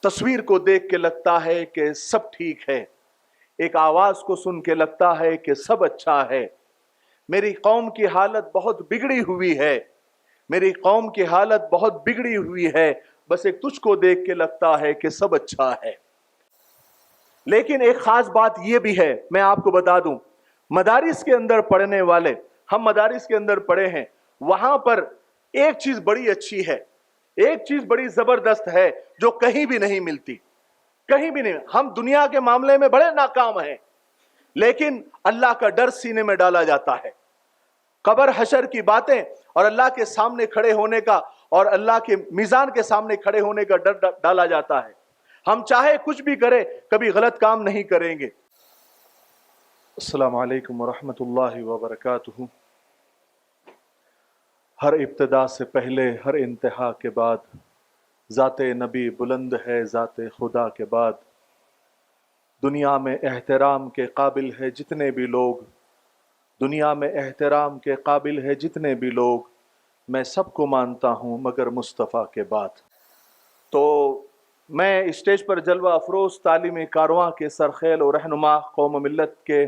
تصویر کو دیکھ کے لگتا ہے کہ سب ٹھیک ہے، ایک آواز کو سن کے لگتا ہے کہ سب اچھا ہے۔ میری قوم کی حالت بہت بگڑی ہوئی ہے، میری قوم کی حالت بہت بگڑی ہوئی ہے، بس ایک تجھ کو دیکھ کے لگتا ہے کہ سب اچھا ہے۔ لیکن ایک خاص بات یہ بھی ہے، میں آپ کو بتا دوں، مدارس کے اندر پڑھنے والے، ہم مدارس کے اندر پڑھے ہیں، وہاں پر ایک چیز بڑی اچھی ہے، ایک چیز بڑی زبردست ہے جو کہیں بھی نہیں ملتی، کہیں بھی نہیں۔ ہم دنیا کے معاملے میں بڑے ناکام ہیں، لیکن اللہ کا ڈر سینے میں ڈالا جاتا ہے۔ قبر حشر کی باتیں اور اللہ کے سامنے کھڑے ہونے کا اور اللہ کے میزان کے سامنے کھڑے ہونے کا ڈر ڈالا جاتا ہے۔ ہم چاہے کچھ بھی کریں، کبھی غلط کام نہیں کریں گے۔ السلام علیکم ورحمۃ اللہ وبرکاتہ۔ ہر ابتدا سے پہلے، ہر انتہا کے بعد، ذات نبی بلند ہے ذات خدا کے بعد۔ دنیا میں احترام کے قابل ہے جتنے بھی لوگ، دنیا میں احترام کے قابل ہے جتنے بھی لوگ، میں سب کو مانتا ہوں مگر مصطفیٰ کے بعد۔ تو میں اسٹیج پر جلوہ افروز تعلیمی کارواں کے سرخیل و رہنما، قوم و ملت کے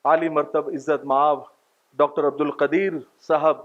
عالی مرتب عزت مآب ڈاکٹر عبدالقدیر صاحب،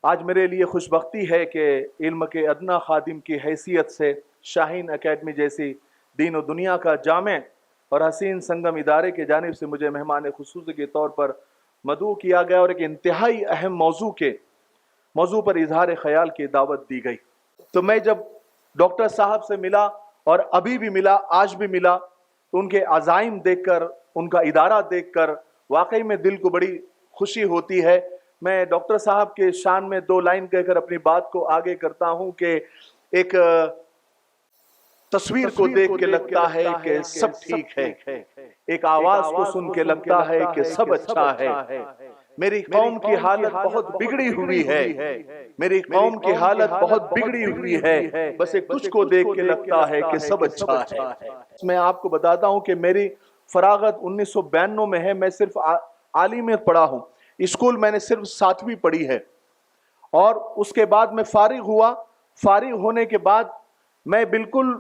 آج میرے لیے خوش بختی ہے کہ علم کے ادنا خادم کی حیثیت سے شاہین اکیڈمی جیسی دین و دنیا کا جامع اور حسین سنگم ادارے کے جانب سے مجھے مہمان خصوصی کے طور پر مدعو کیا گیا اور ایک انتہائی اہم موضوع پر اظہار خیال کی دعوت دی گئی۔ تو میں جب ڈاکٹر صاحب سے ملا، اور ابھی بھی ملا، آج بھی ملا، تو ان کے عزائم دیکھ کر، ان کا ادارہ دیکھ کر واقعی میں دل کو بڑی خوشی ہوتی ہے۔ میں ڈاکٹر صاحب کے شان میں دو لائن کہہ کر اپنی بات کو آگے کرتا ہوں کہ ایک تصویر کو دیکھ کے لگتا ہے کہ سب ٹھیک ہے، ایک آواز کو سن کے لگتا ہے کہ سب اچھا ہے۔ میری قوم کی حالت بہت بگڑی ہوئی ہے، میری قوم کی حالت بہت بگڑی ہوئی ہے، بس ایک تجھ کو دیکھ کے لگتا ہے کہ سب اچھا ہے۔ میں آپ کو بتاتا ہوں کہ میری فراغت 1992 میں ہے۔ میں صرف عالی میں پڑھا ہوں، اسکول میں نے صرف 7ویں پڑھی ہے، اور اس کے بعد میں فارغ ہوا۔ فارغ ہونے کے بعد میں بالکل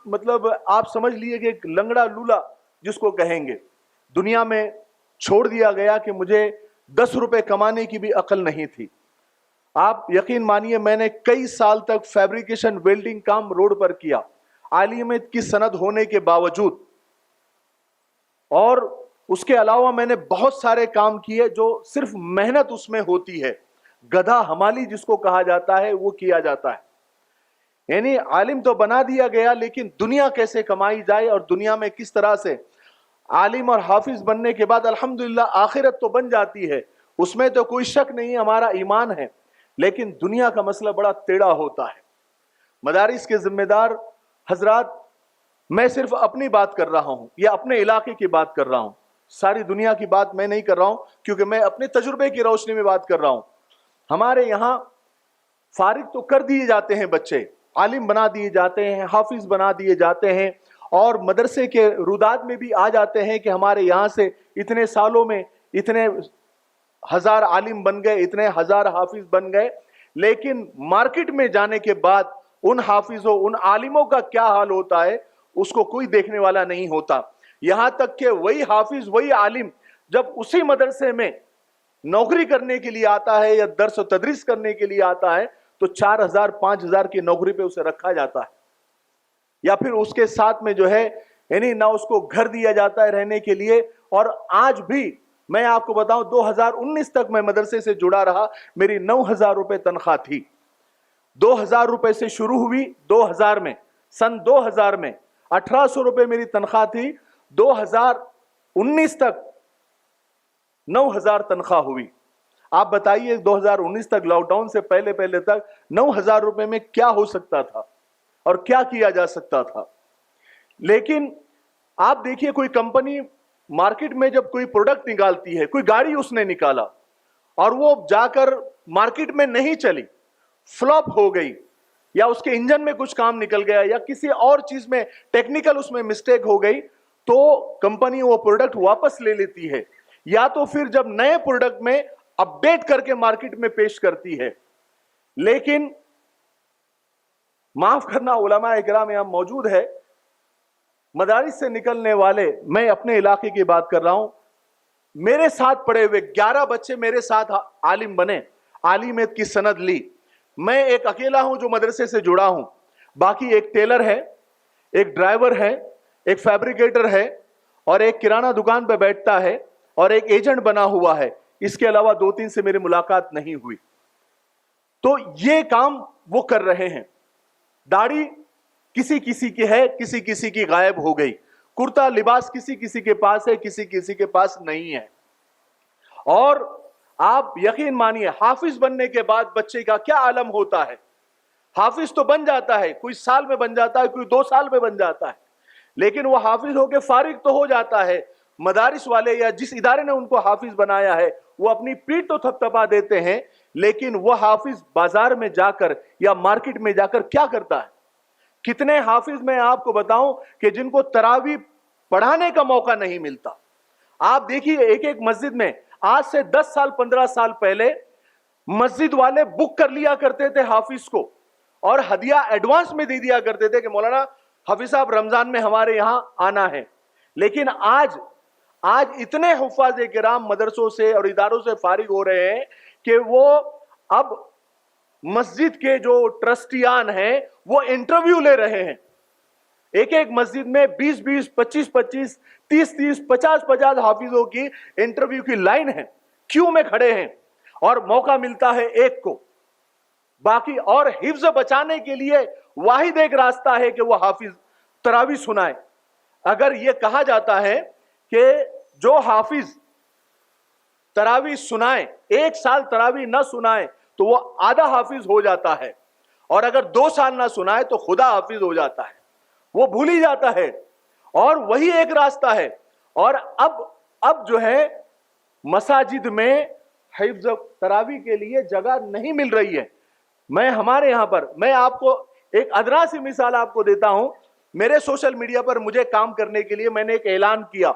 مطلب آپ سمجھ لیے کہ ایک لنگڑا لولا جس کو کہیں گے، دنیا میں چھوڑ دیا گیا کہ مجھے 10 روپے کمانے کی بھی عقل نہیں تھی۔ آپ یقین مانیے، میں نے کئی سال تک فیبریکیشن ویلڈنگ کام روڈ پر کیا، عالمیت کی سند ہونے کے باوجود، اور اس کے علاوہ میں نے بہت سارے کام کیے جو صرف محنت اس میں ہوتی ہے، گدھا حمالی جس کو کہا جاتا ہے وہ کیا جاتا ہے۔ یعنی عالم تو بنا دیا گیا، لیکن دنیا کیسے کمائی جائے اور دنیا میں کس طرح سے عالم اور حافظ بننے کے بعد الحمدللہ آخرت تو بن جاتی ہے، اس میں تو کوئی شک نہیں، ہمارا ایمان ہے، لیکن دنیا کا مسئلہ بڑا ٹیڑھا ہوتا ہے۔ مدارس کے ذمہ دار حضرات، میں صرف اپنی بات کر رہا ہوں یا اپنے علاقے کی بات کر رہا ہوں، ساری دنیا کی بات میں نہیں کر رہا ہوں، کیونکہ میں اپنے تجربے کی روشنی میں بات کر رہا ہوں۔ ہمارے یہاں فارغ تو کر دیے جاتے ہیں بچے، عالم بنا دیے جاتے ہیں، حافظ بنا دیے جاتے ہیں، اور مدرسے کے روداد میں بھی آ جاتے ہیں کہ ہمارے یہاں سے اتنے سالوں میں اتنے ہزار عالم بن گئے، اتنے ہزار حافظ بن گئے، لیکن مارکیٹ میں جانے کے بعد ان حافظوں، ان عالموں کا کیا حال ہوتا ہے اس کو کوئی دیکھنے والا نہیں ہوتا۔ یہاں تک کہ وہی حافظ، وہی عالم جب اسی مدرسے میں نوکری کرنے کے لیے آتا ہے یا درس و تدریس کرنے کے لیے آتا ہے تو 4,000 5,000 کی نوکری پہ اسے رکھا جاتا ہے، یا پھر اس کے ساتھ میں جو ہے یعنی نہ اس کو گھر دیا جاتا ہے رہنے کے لیے۔ اور آج بھی میں آپ کو بتاؤں، 2019 تک میں مدرسے سے جڑا رہا، میری 9,000 روپے تنخواہ تھی۔ 2,000 روپے سے شروع ہوئی، 2000 میں، سن 2000 میں 1,800 روپے میری تنخواہ تھی، 2019 تک 9,000 تنخواہ ہوئی۔ آپ بتائیے 2019 تک، لاک ڈاؤن سے پہلے تک 9,000 روپے میں کیا ہو سکتا تھا اور کیا کیا جا سکتا تھا۔ لیکن آپ دیکھیے، کوئی کمپنی مارکیٹ میں جب کوئی پروڈکٹ نکالتی ہے، کوئی گاڑی اس نے نکالا اور وہ جا کر مارکیٹ میں نہیں چلی، فلاپ ہو گئی، یا اس کے انجن میں کچھ کام نکل گیا، یا کسی اور چیز میں ٹیکنیکل اس میں مسٹیک ہو گئی، تو کمپنی وہ پروڈکٹ واپس لے لیتی ہے، یا تو پھر جب نئے پروڈکٹ میں اپڈیٹ کر کے مارکیٹ میں پیش کرتی ہے۔ لیکن माफ करना, उलमा इकराम यहाँ मौजूद है, मदारिस से निकलने वाले, मैं अपने इलाके की बात कर रहा हूं, मेरे साथ पढ़े हुए 11 बच्चे मेरे साथ आलिम बने, आलिमियत की सनद ली। मैं एक अकेला हूं जो मदरसे से जुड़ा हूं, बाकी एक टेलर है, एक ड्राइवर है, एक फैब्रिकेटर है, और एक किराना दुकान पे बैठता है, और एक एजेंट बना हुआ है। इसके अलावा 2-3 से मेरी मुलाकात नहीं हुई। तो ये काम वो कर रहे हैं। दाढ़ी किसी किसी की है, किसी किसी की गायब हो गई। कुर्ता लिबास किसी किसी के पास है, किसी किसी के पास नहीं है। और आप यकीन मानिए, हाफिज बनने के बाद बच्चे का क्या आलम होता है। हाफिज तो बन जाता है, कोई साल में बन जाता है, कोई 2 साल में बन जाता है, लेकिन वो हाफिज होके फारिग तो हो जाता है। मदारिस वाले या जिस इदारे ने उनको हाफिज बनाया है, वो अपनी पीठ तो थपथपा देते हैं, लेकिन वो हाफिज बाजार में जाकर या मार्केट में जाकर क्या करता है। कितने हाफिज मैं आपको बताऊं कि जिनको तरावी पढ़ाने का मौका नहीं मिलता। आप देखिए, एक एक मस्जिद में आज से 10 साल 15 साल पहले मस्जिद वाले बुक कर लिया करते थे हाफिज को, और हदिया एडवांस में दे दिया करते थे कि मौलाना हाफिज साहब रमजान में हमारे यहां आना है। लेकिन आज इतने हुफ्फाज किराम मदरसों से और इदारों से फारिग हो रहे हैं कि वो अब मस्जिद के जो ट्रस्टियान हैं वो इंटरव्यू ले रहे हैं। एक एक मस्जिद में 20-20, 25-25, 30-30, 50-50 हाफिजों की इंटरव्यू की लाइन है, क्यू में खड़े हैं, और मौका मिलता है एक को। बाकी और हिफ्ज बचाने के लिए वाहिद एक रास्ता है कि वो हाफिज तरावी सुनाए। अगर ये कहा जाता है कि जो हाफिज तरावी सुनाए, 1 साल तरावी ना सुनाए तो वो आधा हाफिज हो जाता है, और अगर 2 साल ना सुनाए तो खुदा हाफिज हो जाता है, वो भूल ही जाता है। और वही एक रास्ता है। और अब जो है मसाजिद में हिफ्ज तरावी के लिए जगह नहीं मिल रही है। मैं हमारे यहां पर, मैं आपको एक अदना सी मिसाल आपको देता हूं। मेरे सोशल मीडिया पर मुझे काम करने के लिए मैंने एक ऐलान किया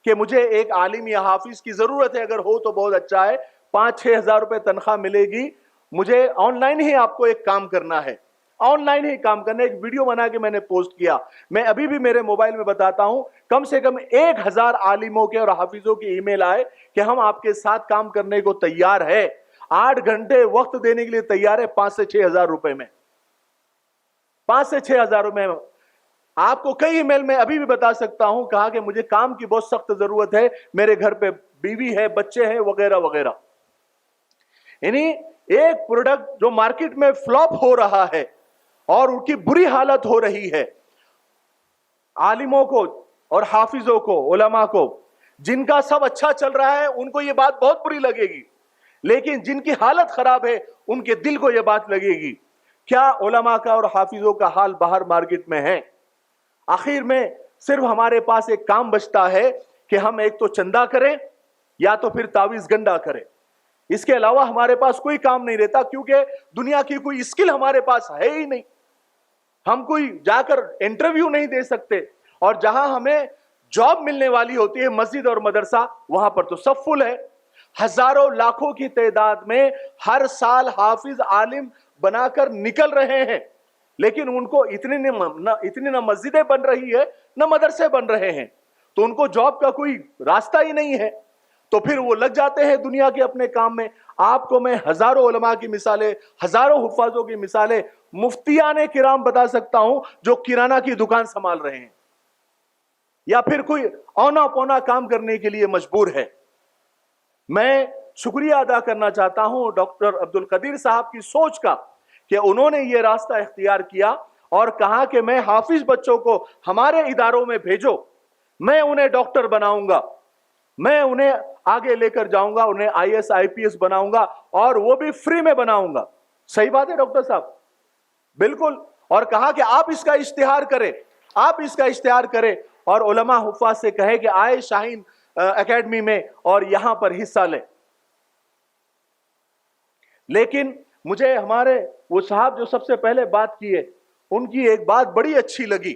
कि मुझे एक आलिम या हाफिज की जरूरत है, अगर हो तो बहुत अच्छा है, 5-6 हजार रुपए तनख्वाह मिलेगी, मुझे ऑनलाइन ही आपको एक काम करना है, ऑनलाइन ही काम करना है। एक वीडियो बना के मैंने पोस्ट किया। मैं अभी भी मेरे मोबाइल में बताता हूं, कम से कम 1000 आलिमों के और हाफिजों की ईमेल आए कि हम आपके साथ काम करने को तैयार है, 8 घंटे वक्त देने के लिए तैयार है, 5 से 6 हजार रुपए में, 5 से 6 हजार रुपए में। आपको कई ईमेल में अभी भी बता सकता हूं, कहा कि मुझे काम की बहुत सख्त जरूरत है, मेरे घर पे बीवी है, बच्चे हैं, वगैरह वगैरह। यानी एक प्रोडक्ट जो मार्केट में फ्लॉप हो रहा है और उनकी बुरी हालत हो रही है, आलिमों को और हाफिजों को, उलमा को, जिनका सब अच्छा चल रहा है उनको ये बात बहुत बुरी लगेगी, लेकिन जिनकी हालत खराब है उनके दिल को ये बात लगेगी। क्या उलमा का और हाफिजों का हाल बाहर मार्केट में है? आखिर में सिर्फ हमारे पास एक काम बचता है कि हम एक तो चंदा करें या तो फिर तावीज गंडा करें। इसके अलावा हमारे पास कोई काम नहीं रहता, क्योंकि दुनिया की कोई स्किल हमारे पास है ही नहीं। हम कोई जाकर इंटरव्यू नहीं दे सकते, और जहां हमें जॉब मिलने वाली होती है मस्जिद और मदरसा, वहां पर तो सब फुल है। हजारों लाखों की तादाद में हर साल हाफिज आलिम बनाकर निकल रहे हैं, लेकिन उनको इतनी न मस्जिदें बन रही है, न मदरसे बन रहे हैं, तो उनको जॉब का कोई रास्ता ही नहीं है। तो फिर वो लग जाते हैं दुनिया के अपने काम में। आपको मैं हजारों उलमा की मिसालें, हजारों हुफ्फाजों की मिसालें, मुफ्तियाने किराम बता सकता हूं जो किराना की दुकान संभाल रहे हैं या फिर कोई औना पौना काम करने के लिए मजबूर है। मैं शुक्रिया अदा करना चाहता हूं डॉक्टर अब्दुल कदीर साहब की सोच का कि उन्होंने ये रास्ता इख्तियार किया और कहा कि मैं हाफिज बच्चों को हमारे इदारों में भेजो, मैं उन्हें डॉक्टर बनाऊंगा, मैं उन्हें आगे लेकर जाऊंगा, उन्हें IAS IPS बनाऊंगा, और वो भी फ्री में बनाऊंगा। सही बात है डॉक्टर साहब, बिल्कुल। और कहा कि आप इसका इश्तिहार करें, आप इसका इश्तिहार करें, और उलमा हुफ्फाज से कहे कि आए शाहीन एकेडमी में और यहां पर हिस्सा ले। लेकिन मुझे हमारे वो साहब जो सबसे पहले बात किए, उनकी एक बात बड़ी अच्छी लगी।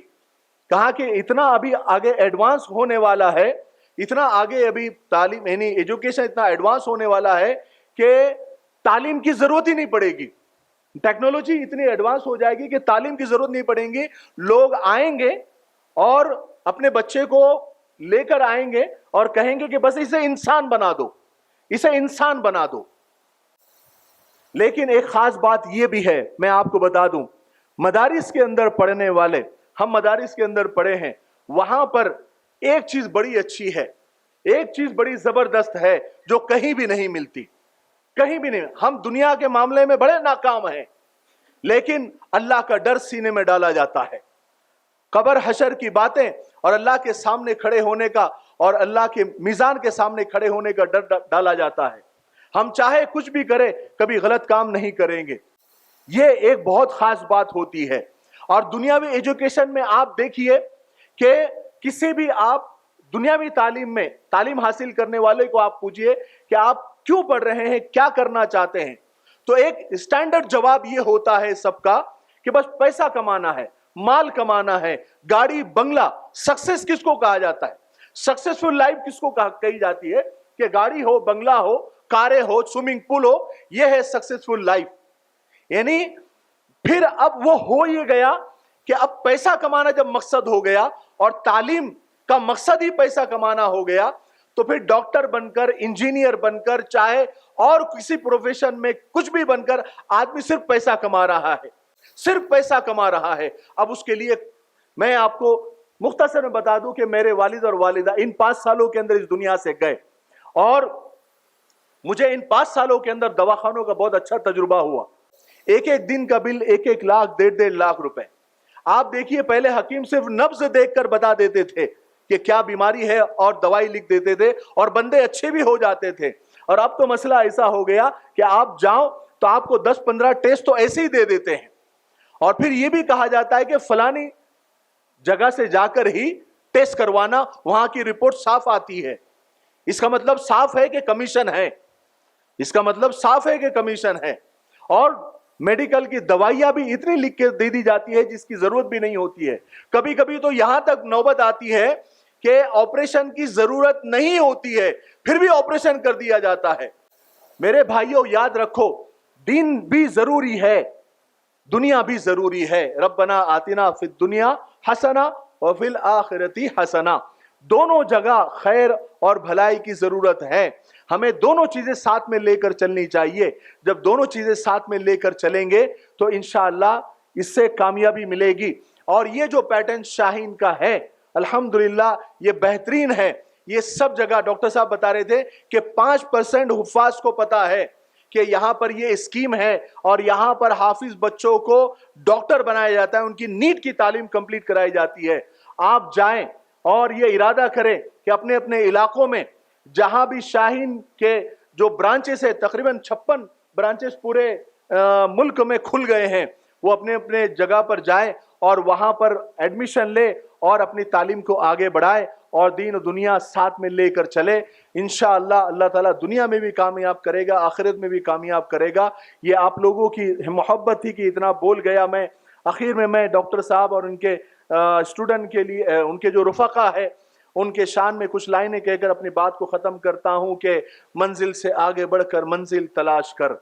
कहा कि इतना अभी आगे एडवांस होने वाला है, इतना आगे अभी तालीम यानी एजुकेशन इतना एडवांस होने वाला है कि तालीम की जरूरत ही नहीं पड़ेगी। टेक्नोलॉजी इतनी एडवांस हो जाएगी कि तालीम की जरूरत नहीं पड़ेगी, लोग आएंगे और अपने बच्चे को लेकर आएंगे और कहेंगे कि बस इसे इंसान बना दो, इसे इंसान बना दो। लेकिन एक खास बात यह भी है, मैं आपको बता दूं, मदारिस के अंदर पढ़ने वाले, हम मदारिस के अंदर पढ़े हैं, वहां पर एक चीज बड़ी अच्छी है, एक चीज बड़ी जबरदस्त है जो कहीं भी नहीं मिलती, कहीं भी नहीं। हम दुनिया के मामले में बड़े नाकाम हैं, लेकिन अल्लाह का डर सीने में डाला जाता है। कब्र हशर की बातें और अल्लाह के सामने खड़े होने का और अल्लाह के मीजान के सामने खड़े होने का डर डाला जाता है। हम चाहे कुछ भी करें, कभी गलत काम नहीं करेंगे। ये एक बहुत खास बात होती है। और दुनियावी एजुकेशन में आप देखिए कि किसी भी आप दुनियावी तालीम में तालीम हासिल करने वाले को आप पूछिए कि आप क्यों पढ़ रहे हैं, क्या करना चाहते हैं, तो एक स्टैंडर्ड जवाब ये होता है सबका कि बस पैसा कमाना है, माल कमाना है, गाड़ी बंगला। सक्सेस किसको कहा जाता है? सक्सेसफुल लाइफ किसको कही जाती है? कि गाड़ी हो, बंगला हो, कारें हो, स्विमिंग पूल हो, यह है सक्सेसफुल लाइफ। यानी फिर अब वो हो ये गया कि अब पैसा कमाना जब मकसद हो गया और तालीम का मकसद ही पैसा कमाना हो गया, तो फिर डॉक्टर बनकर, इंजीनियर बनकर, चाहे और किसी प्रोफेशन में कुछ भी बनकर आदमी सिर्फ पैसा कमा रहा है, सिर्फ पैसा कमा रहा है। अब उसके लिए मैं आपको मुख्तसर में बता दूं कि मेरे वालिद और वालिदा इन 5 सालों के अंदर इस दुनिया से गए और मुझे इन 5 सालों के अंदर दवाखानों का बहुत अच्छा तजुर्बा हुआ। एक एक दिन का बिल 1-1 लाख, 1.5-1.5 लाख रुपए। आप देखिए, पहले हकीम सिर्फ नब्ज देखकर बता देते थे कि क्या बीमारी है और दवाई लिख देते थे और बंदे अच्छे भी हो जाते थे। और अब तो मसला ऐसा हो गया कि आप जाओ तो आपको 10-15 टेस्ट तो ऐसे ही दे देते हैं और फिर यह भी कहा जाता है कि फलानी जगह से जाकर ही टेस्ट करवाना, वहां की रिपोर्ट साफ आती है। इसका मतलब साफ है कि कमीशन है, इसका मतलब साफ है कि कमीशन है। और मेडिकल की दवाइयां भी इतनी लिख के दे दी जाती है जिसकी जरूरत भी नहीं होती है। कभी कभी तो यहां तक नौबत आती है कि ऑपरेशन की जरूरत नहीं होती है, फिर भी ऑपरेशन कर दिया जाता है। मेरे भाइयों, याद रखो, दीन भी जरूरी है, दुनिया भी जरूरी है। रब्बना आतिना फिद दुनिया हसना और फिल आखिरती हसना। दोनों जगह खैर और भलाई की जरूरत है। हमें दोनों चीजें साथ में लेकर चलनी चाहिए। जब दोनों चीजें साथ में लेकर चलेंगे तो इंशाअल्लाह इससे कामयाबी मिलेगी। और ये जो पैटर्न शाहीन का है, अल्हम्दुलिल्लाह ये बेहतरीन है। ये सब जगह डॉक्टर साहब बता रहे थे कि 5% हुफ्फाज को पता है कि यहाँ पर ये स्कीम है और यहाँ पर हाफिज बच्चों को डॉक्टर बनाया जाता है, उनकी नीट की तालीम कंप्लीट कराई जाती है। आप जाएं और ये इरादा करें कि अपने अपने इलाकों में जहां भी शाहीन के जो ब्रांचेस है, तकरीबन 56 ब्रांचेस पूरे मुल्क में खुल गए हैं, वो अपने अपने जगह पर जाए और वहां पर एडमिशन ले और अपनी तालीम को आगे बढ़ाए और दीन और दुनिया साथ में लेकर चले। इंशाअल्लाह अल्लाह ताला दुनिया में भी कामयाब करेगा, आखिरत में भी कामयाब करेगा। ये आप लोगों की मोहब्बत थी कि इतना बोल गया मैं। आखिर में मैं डॉक्टर साहब और उनके स्टूडेंट के लिए, उनके जो रुफका है, उनके शान में कुछ लाइनें कहकर अपनी बात को खत्म करता हूं कि मंजिल से आगे बढ़कर मंजिल तलाश कर,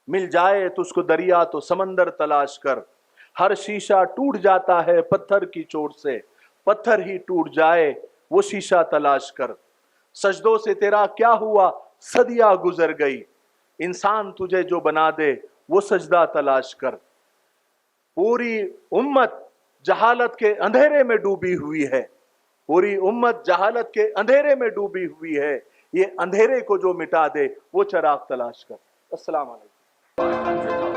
मिल जाए तो उसको दरिया तो समंदर तलाश कर। हर शीशा टूट जाता है पत्थर की चोट से, पत्थर ही टूट जाए वो शीशा तलाश कर। सजदों से तेरा क्या हुआ, सदियां गुजर गई, इंसान तुझे जो बना दे वो सजदा तलाश कर। पूरी उम्मत जहालत के अंधेरे में डूबी हुई है, पूरी उम्मत जहालत के अंधेरे में डूबी हुई है, ये अंधेरे को जो मिटा दे वो चिराग तलाश कर। अस्सलाम वालेकुम।